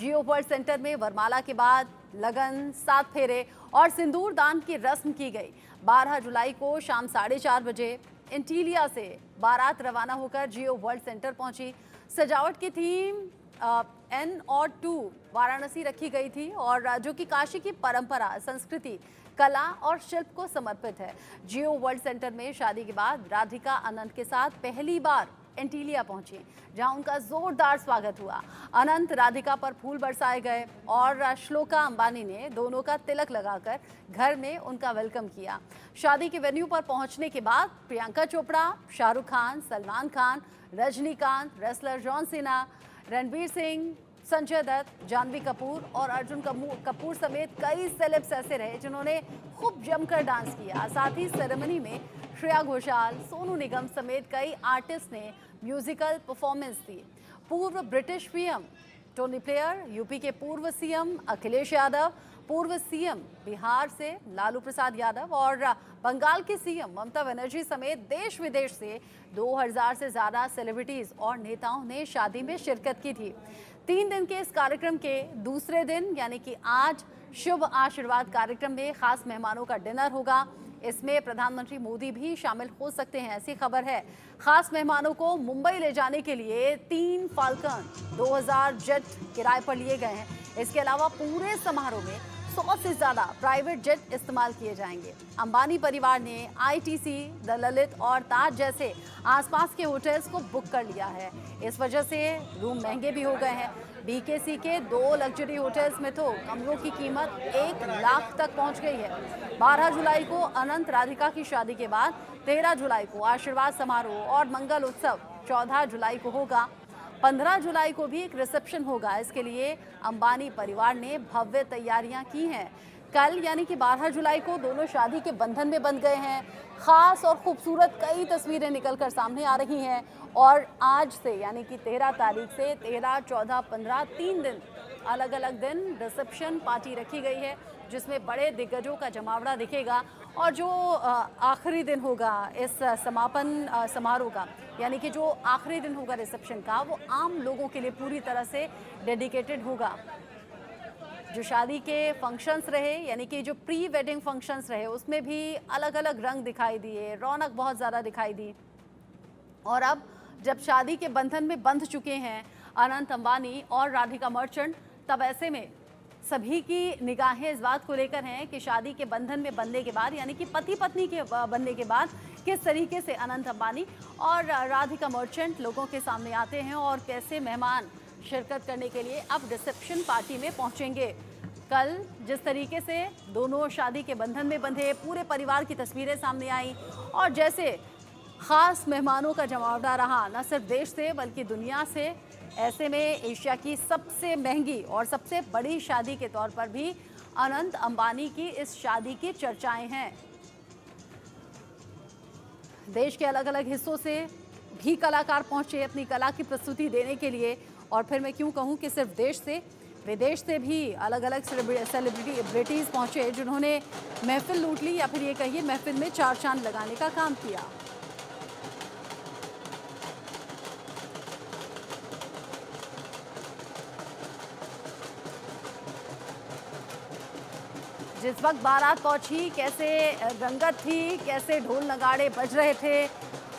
जियो world centre में वरमाला के बाद लगन, 7 फेरे और सिंदूर दान की रस्म की गई। 12 जुलाई को शाम 4:30 बजे एंटीलिया से बारात रवाना होकर जियो वर्ल्ड सेंटर पहुंची। सजावट की थीम N और 2 वाराणसी रखी गई थी और जो कि काशी की परंपरा, संस्कृति, कला और शिल्प को समर्पित है। जियो वर्ल्ड सेंटर में शादी के बाद राधिका अनंत के साथ पहली बार एंटीलिया पहुंची, जहां उनका जोरदार स्वागत हुआ। अनंत राधिका पर फूल बरसाए गए और श्लोका अंबानी ने दोनों का तिलक लगाकर घर में उनका वेलकम किया। शादी के वेन्यू पर पहुंचने के बाद Priyanka Chopra, Shahrukh Khan, Salman Khan, Rajinikanth, wrestler John Cena, Ranveer Singh, Sanjay Dutt, Janhvi Kapoor और अर्जुन कपूर समेत कई सेलेब्स ऐसे रहे जिन्होंने खूब जमकर डांस किया। साथ ही सेरेमनी में श्रेया घोषाल, सोनू निगम समेत कई आर्टिस्ट ने म्यूजिकल परफॉर्मेंस दी। पूर्व British PM Tony Blair, UP के पूर्व सीएम अखिलेश यादव, पूर्व सीएम बिहार से लालू प्रसाद यादव और बंगाल की सीएम ममता बनर्जी समेत देश विदेश से 2000 से ज्यादा सेलिब्रिटीज और नेताओं ने शादी में शिरकत की थी। 3 दिन के इस कार्यक्रम के दूसरे दिन यानी कि आज शुभ आशीर्वाद कार्यक्रम में खास मेहमानों का डिनर होगा। इसमें प्रधानमंत्री मोदी भी शामिल हो सकते हैं, ऐसी खबर है। खास मेहमानों को मुंबई ले जाने के लिए 3 फाल्कन 2000 जेट किराए पर लिए गए हैं। इसके अलावा पूरे समारोह में 100 से ज्यादा प्राइवेट जेट इस्तेमाल किए जाएंगे। अंबानी परिवार ने आईटीसी, द ललित और ताज जैसे आसपास के होटल्स को बुक कर लिया है। इस वजह से रूम महंगे भी हो गए हैं। बीकेसी के 2 लग्जरी होटल्स में तो कमरों की कीमत 1 लाख तक पहुंच गई है। 12 जुलाई को अनंत राधिका की शादी के बाद 13 जुलाई को आशीर्वाद समारोह और मंगल उत्सव 14 जुलाई को होगा। 15 जुलाई को भी एक रिसेप्शन होगा। इसके लिए अंबानी परिवार ने भव्य तैयारियां की हैं। कल यानी कि 12 जुलाई को दोनों शादी के बंधन में बंध गए हैं। खास और खूबसूरत कई तस्वीरें निकलकर सामने आ रही हैं और आज से यानी कि 13 तारीख से 13, 14, 15 3 दिन अलग अलग दिन रिसेप्शन पार्टी रखी गई है, जिसमें बड़े दिग्गजों का जमावड़ा दिखेगा। और जो आखिरी दिन होगा इस समापन समारोह का, यानी कि जो आखिरी दिन होगा रिसेप्शन का, वो आम लोगों के लिए पूरी तरह से डेडिकेटेड होगा। जो शादी के फंक्शंस रहे यानी कि जो प्री वेडिंग फंक्शंस रहे, उसमें भी अलग अलग रंग दिखाई दिए, रौनक बहुत ज़्यादा दिखाई दी। और अब जब शादी के बंधन में बंध चुके हैं अनंत अंबानी और राधिका मर्चेंट, तब ऐसे में सभी की निगाहें इस बात को लेकर हैं कि शादी के बंधन में बंधने के बाद यानी कि पति पत्नी के बनने के बाद किस तरीके से अनंत अंबानी और राधिका मर्चेंट लोगों के सामने आते हैं और कैसे मेहमान शिरकत करने के लिए अब रिसेप्शन पार्टी में पहुंचेंगे। कल जिस तरीके से दोनों शादी के बंधन में बंधे, पूरे परिवार की तस्वीरें सामने आई और जैसे खास मेहमानों का जमावड़ा रहा, न सिर्फ देश से बल्कि दुनिया से। ऐसे में एशिया की सबसे महंगी और सबसे बड़ी शादी के तौर पर भी अनंत अंबानी की इस शादी की चर्चाएं हैं। देश के अलग अलग हिस्सों से भी कलाकार पहुंचे अपनी कला की प्रस्तुति देने के लिए। और फिर मैं क्यों कहूं कि सिर्फ देश से, विदेश से भी अलग अलग सेलिब्रिटीज पहुंचे जिन्होंने महफिल लूट ली या फिर ये कहिए महफिल में 4 चांद लगाने का काम किया। जिस वक्त बारात पहुंची, कैसे रंगत थी, कैसे ढोल नगाड़े बज रहे थे।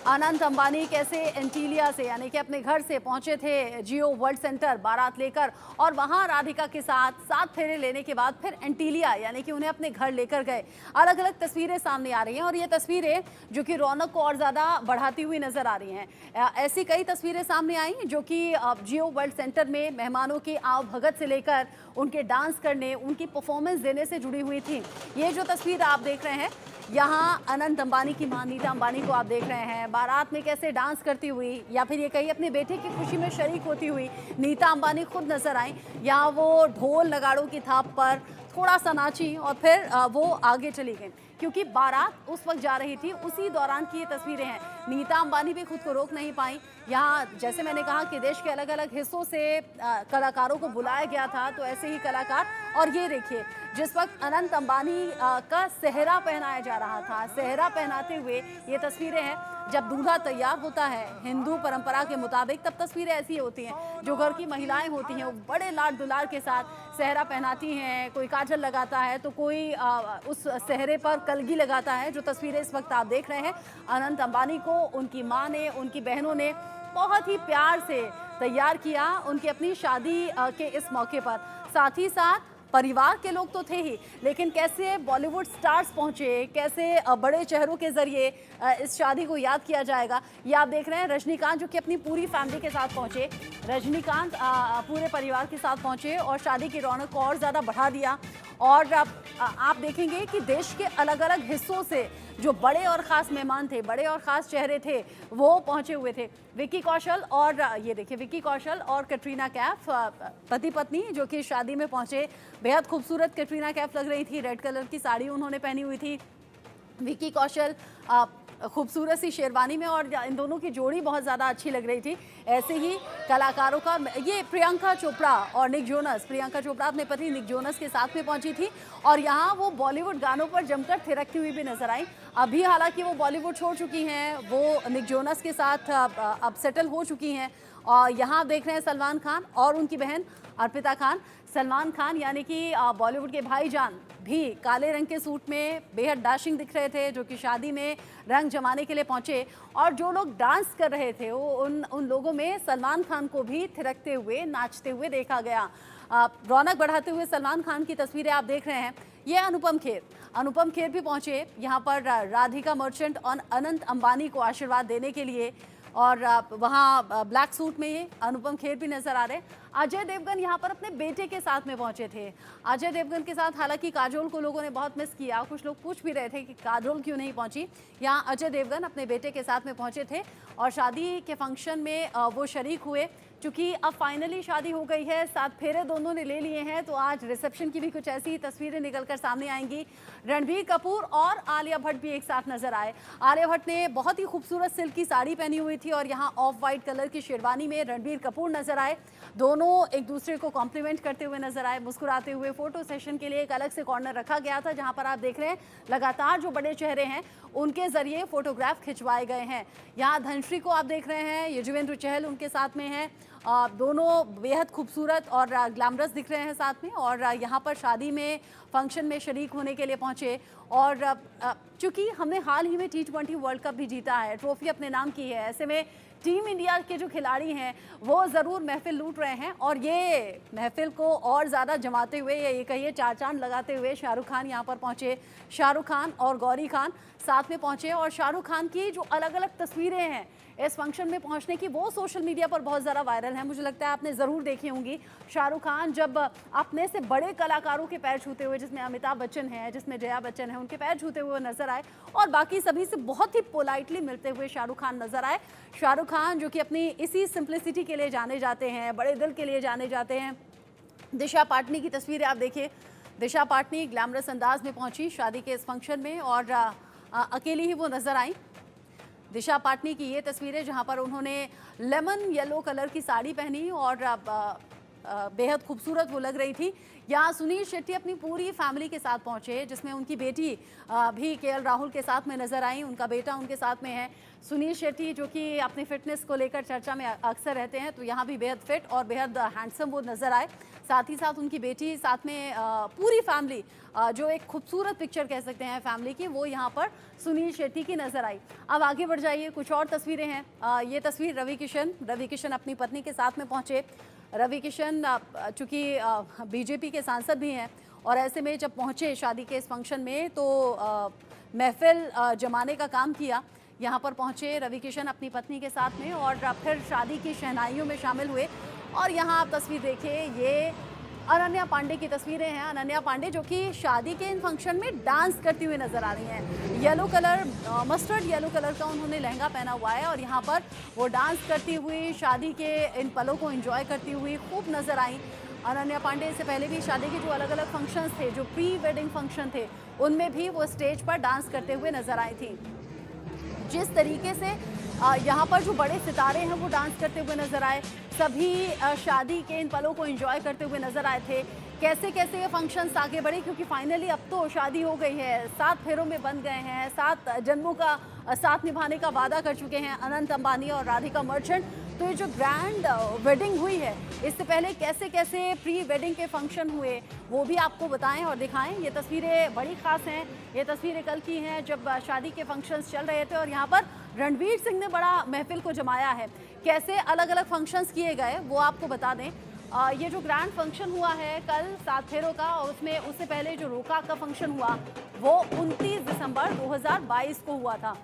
अनंत अंबानी कैसे एंटीलिया से यानी कि अपने घर से पहुंचे थे जियो वर्ल्ड सेंटर बारात लेकर और वहां राधिका के साथ 7 फेरे लेने के बाद फिर एंटीलिया यानी कि उन्हें अपने घर लेकर गए। अलग अलग तस्वीरें सामने आ रही हैं और ये तस्वीरें जो कि रौनक को और ज़्यादा बढ़ाती हुई नजर आ रही हैं। ऐसी कई तस्वीरें सामने आई जो कि जियो वर्ल्ड सेंटर में मेहमानों की आवभगत से लेकर उनके डांस करने, उनकी परफॉर्मेंस देने से जुड़ी हुई थी। ये जो तस्वीर आप देख रहे हैं, यहाँ अनंत अंबानी की मां नीता अंबानी को आप देख रहे हैं बारात में कैसे डांस करती हुई या फिर ये कहीं अपने बेटे की खुशी में शरीक होती हुई नीता अंबानी खुद नजर आई। यहाँ वो ढोल नगाड़ों की थाप पर थोड़ा सा नाची और फिर वो आगे चली गई, क्योंकि बारात उस वक्त जा रही थी। उसी दौरान की ये तस्वीरें हैं। नीता अंबानी भी खुद को रोक नहीं पाई। यहाँ जैसे मैंने कहा कि देश के अलग अलग हिस्सों से कलाकारों को बुलाया गया था, तो ऐसे ही कलाकार। और ये देखिए, जिस वक्त अनंत अंबानी का सेहरा पहनाया जा रहा था, सेहरा पहनाते हुए ये तस्वीरें हैं। जब दूल्हा तैयार होता है हिंदू परंपरा के मुताबिक, तब तस्वीरें ऐसी होती हैं। जो घर की महिलाएं होती हैं वो बड़े लाड दुलार के साथ सेहरा पहनाती हैं। कोई काजल लगाता है तो कोई उस सेहरे पर कलगी लगाता है। जो तस्वीरें इस वक्त आप देख रहे हैं, अनंत अंबानी को उनकी माँ ने, उनकी बहनों ने बहुत ही प्यार से तैयार किया उनकी अपनी शादी के इस मौके पर। साथ ही साथ परिवार के लोग तो थे ही, लेकिन कैसे बॉलीवुड स्टार्स पहुंचे, कैसे बड़े चेहरों के जरिए इस शादी को याद किया जाएगा, ये आप देख रहे हैं। रजनीकांत जो कि अपनी पूरी फैमिली के साथ पहुंचे, रजनीकांत पूरे परिवार के साथ पहुंचे और शादी की रौनक को और ज़्यादा बढ़ा दिया। और आप देखेंगे कि देश के अलग अलग हिस्सों से जो बड़े और ख़ास मेहमान थे, बड़े और ख़ास चेहरे थे, वो पहुंचे हुए थे। विक्की कौशल और ये देखिए, विक्की कौशल और कैटरीना कैफ पति पत्नी जो कि शादी में पहुंचे। बेहद खूबसूरत कैटरीना कैफ लग रही थी, रेड कलर की साड़ी उन्होंने पहनी हुई थी। विक्की कौशल खूबसूरत सी शेरवानी में, और इन दोनों की जोड़ी बहुत ज़्यादा अच्छी लग रही थी। ऐसे ही कलाकारों का ये प्रियंका चोपड़ा और निक जोनस, प्रियंका चोपड़ा अपने पति निक जोनस के साथ में पहुंची थी और यहाँ वो बॉलीवुड गानों पर जमकर थिरकती हुई भी नजर आई। अभी हालांकि वो बॉलीवुड छोड़ चुकी हैं, वो निक जोनस के साथ अब सेटल हो चुकी हैं। और यहाँ आप देख रहे हैं सलमान खान और उनकी बहन अर्पिता खान। सलमान खान यानी कि बॉलीवुड के भाईजान भी काले रंग के सूट में बेहद डैशिंग दिख रहे थे, जो कि शादी में रंग जमाने के लिए पहुंचे। और जो लोग डांस कर रहे थे वो उन लोगों में सलमान खान को भी थिरकते हुए, नाचते हुए देखा गया। रौनक बढ़ाते हुए सलमान खान की तस्वीरें आप देख रहे हैं। ये अनुपम खेर भी पहुंचे यहाँ पर राधिका मर्चेंट और अनंत अंबानी को आशीर्वाद देने के लिए। और वहाँ ब्लैक सूट में ये अनुपम खेर भी नजर आ रहे। अजय देवगन यहाँ पर अपने बेटे के साथ में पहुंचे थे। अजय देवगन के साथ हालांकि काजोल को लोगों ने बहुत मिस किया, कुछ लोग पूछ भी रहे थे कि काजोल क्यों नहीं पहुंची। यहाँ अजय देवगन अपने बेटे के साथ में पहुंचे थे और शादी के फंक्शन में वो शरीक हुए। चूँकि अब फाइनली शादी हो गई है, 7 फेरे दोनों ने ले लिए हैं, तो आज रिसेप्शन की भी कुछ ऐसी तस्वीरें निकलकर सामने आएंगी। रणबीर कपूर और आलिया भट्ट भी एक साथ नजर आए। आलिया भट्ट ने बहुत ही खूबसूरत सिल्क की साड़ी पहनी हुई थी और यहाँ ऑफ वाइट कलर की शेरवानी में रणबीर कपूर नजर आए। दोनों एक दूसरे को कॉम्प्लीमेंट करते हुए नजर आए, मुस्कुराते हुए। फोटो सेशन के लिए एक अलग से कॉर्नर रखा गया था, जहां पर आप देख रहे हैं लगातार जो बड़े चेहरे हैं उनके जरिए फोटोग्राफ खिंचवाए गए हैं। यहाँ धनश्री को आप देख रहे हैं, युजवेंद्र चहल उनके साथ में हैं। दोनों बेहद खूबसूरत और ग्लैमरस दिख रहे हैं साथ में। और यहाँ पर शादी में फंक्शन में शरीक होने के लिए पहुँचे। और चूँकि हमने हाल ही में T20 वर्ल्ड कप भी जीता है, ट्रॉफी अपने नाम की है, ऐसे में टीम इंडिया के जो खिलाड़ी हैं वो ज़रूर महफिल लूट रहे हैं। और ये महफिल को और ज़्यादा जमाते हुए, या ये कहिए चार चांद लगाते हुए, शाहरुख खान यहाँ पर पहुँचे। शाहरुख खान और गौरी खान साथ में पहुँचे। और शाहरुख खान की जो अलग अलग तस्वीरें हैं इस फंक्शन में पहुंचने की, वो सोशल मीडिया पर बहुत ज़्यादा वायरल है। मुझे लगता है आपने ज़रूर देखी होंगी। शाहरुख खान जब अपने से बड़े कलाकारों के पैर छूते हुए, जिसमें अमिताभ बच्चन है, जिसमें जया बच्चन है, उनके पैर छूते हुए नजर आए और बाकी सभी से बहुत ही पोलाइटली मिलते हुए शाहरुख खान नजर आए। शाहरुख खान जो कि अपनी इसी सिंप्लिसिटी के लिए जाने जाते हैं, बड़े दिल के लिए जाने जाते हैं। दिशा पाटनी की तस्वीरें आप देखिए। दिशा पाटनी ग्लैमरस अंदाज में पहुंची शादी के इस फंक्शन में और अकेली ही वो नजर आई। दिशा पाटनी की ये तस्वीरें जहां पर उन्होंने लेमन येलो कलर की साड़ी पहनी और बेहद खूबसूरत वो लग रही थी। यहाँ सुनील शेट्टी अपनी पूरी फैमिली के साथ पहुंचे, जिसमें उनकी बेटी भी KL राहुल के साथ में नजर आई। उनका बेटा उनके साथ में है। सुनील शेट्टी जो कि अपनी फिटनेस को लेकर चर्चा में अक्सर रहते हैं, तो यहाँ भी बेहद फिट और बेहद हैंडसम वो नजर आए। साथ ही साथ उनकी बेटी, साथ में पूरी फैमिली, जो एक खूबसूरत पिक्चर कह सकते हैं फैमिली की, वो यहाँ पर सुनील शेट्टी की नजर आई। अब आगे बढ़ जाइए, कुछ और तस्वीरें हैं। ये तस्वीर रवि किशन अपनी पत्नी के साथ में पहुँचे। रवि किशन चूँकि BJP के सांसद भी हैं और ऐसे में जब पहुँचे शादी के इस फंक्शन में, तो महफिल जमाने का काम किया। यहाँ पर पहुँचे रवि किशन अपनी पत्नी के साथ में और फिर शादी की शहनाइयों में शामिल हुए। और यहाँ आप तस्वीर देखिए, ये अनन्या पांडे की तस्वीरें हैं। अनन्या पांडे जो कि शादी के इन फंक्शन में डांस करती हुई नजर आ रही हैं। Yellow colour, mustard yellow colour का उन्होंने लहंगा पहना हुआ है और यहाँ पर वो डांस करती हुई शादी के इन पलों को एंजॉय करती हुई खूब नजर आई। अनन्या पांडे से पहले भी शादी के जो अलग अलग फंक्शंस थे, जो प्री वेडिंग फंक्शन थे, उनमें भी वो स्टेज पर डांस करते हुए नजर आई थी। जिस तरीके से यहाँ पर जो बड़े सितारे हैं वो डांस करते हुए नजर आए, सभी शादी के इन पलों को एंजॉय करते हुए नजर आए थे। कैसे कैसे ये फंक्शंस आगे बढ़े, क्योंकि फाइनली अब तो शादी हो गई है, 7 फेरों में बंध गए हैं, 7 जन्मों का साथ निभाने का वादा कर चुके हैं अनंत अंबानी और राधिका मर्चेंट। तो ये जो ग्रैंड वेडिंग हुई है, इससे पहले कैसे कैसे प्री वेडिंग के फंक्शन हुए वो भी आपको बताएं और दिखाएं। ये तस्वीरें बड़ी खास हैं, ये तस्वीरें कल की हैं जब शादी के फंक्शंस चल रहे थे और यहाँ पर रणवीर सिंह ने बड़ा महफिल को जमाया है। कैसे अलग अलग फंक्शंस किए गए वो आपको बता दें। ये जो ग्रैंड फंक्शन हुआ है कल 7 फेरों का, और उसमें उससे पहले जो रोका का फंक्शन हुआ वो 29 दिसंबर 2022 को हुआ था।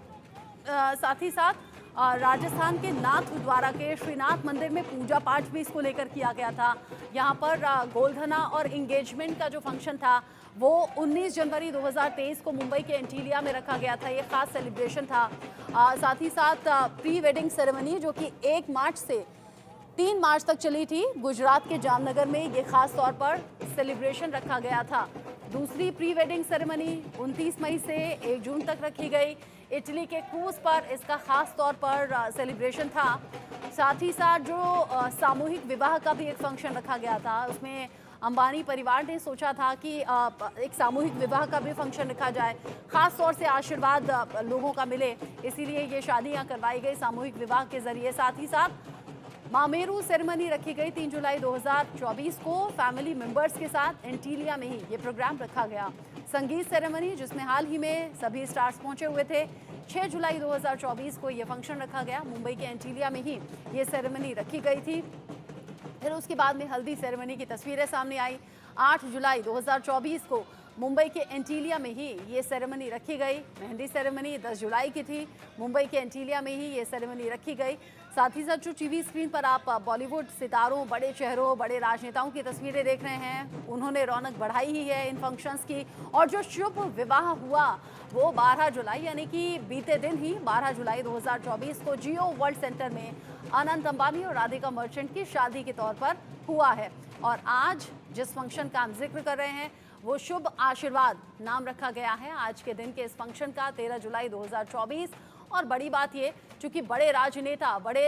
साथ ही साथ राजस्थान के नाथद्वारा के श्रीनाथ मंदिर में पूजा पाठ भी इसको लेकर किया गया था। यहाँ पर गोल्धना और इंगेजमेंट का जो फंक्शन था वो 19 जनवरी 2023 को मुंबई के एंटीलिया में रखा गया था। ये खास सेलिब्रेशन था। साथ ही साथ प्री वेडिंग सेरेमनी जो कि 1 मार्च से 3 मार्च तक चली थी, गुजरात के जामनगर में ये खास तौर पर सेलिब्रेशन रखा गया था। दूसरी प्री वेडिंग सेरेमनी 29 मई से 1 जून तक रखी गई। इटली के क्रूज पर इसका खास तौर पर सेलिब्रेशन था। साथ ही साथ जो सामूहिक विवाह का भी एक फंक्शन रखा गया था, उसमें अंबानी परिवार ने सोचा था कि एक सामूहिक विवाह का भी फंक्शन रखा जाए, खास तौर से आशीर्वाद लोगों का मिले, इसीलिए ये शादियां करवाई गई सामूहिक विवाह के जरिए। साथ ही साथ मामेरू सेरेमनी रखी गई 3 जुलाई 2024 को फैमिली मेंबर्स के साथ एंटीलिया में ही ये प्रोग्राम रखा गया। संगीत सेरेमनी जिसमें हाल ही में सभी स्टार्स पहुंचे हुए थे, 6 जुलाई 2024 को ये फंक्शन रखा गया। मुंबई के एंटीलिया में ही ये सेरेमनी रखी गई थी। फिर उसके बाद में हल्दी सेरेमनी की तस्वीरें सामने आई। 8 जुलाई 2024 को मुंबई के एंटीलिया में ही ये सेरेमनी रखी गई। मेहंदी सेरेमनी 10 जुलाई की थी, मुंबई के एंटीलिया में ही ये सेरेमनी रखी गई। साथ ही साथ जो टीवी स्क्रीन पर आप बॉलीवुड सितारों, बड़े चेहरों, बड़े राजनेताओं की तस्वीरें देख रहे हैं, उन्होंने रौनक बढ़ाई ही है इन फंक्शंस की। और जो शुभ विवाह हुआ वो 12 जुलाई यानी कि बीते दिन ही 12 जुलाई 2024 को जियो वर्ल्ड सेंटर में अनंत अंबानी और राधिका मर्चेंट की शादी के तौर पर हुआ है। और आज जिस फंक्शन का हम जिक्र कर रहे हैं वो शुभ आशीर्वाद नाम रखा गया है आज के दिन के इस फंक्शन का, 13 जुलाई 2024। और बड़ी बात ये, चूंकि बड़े राजनेता, बड़े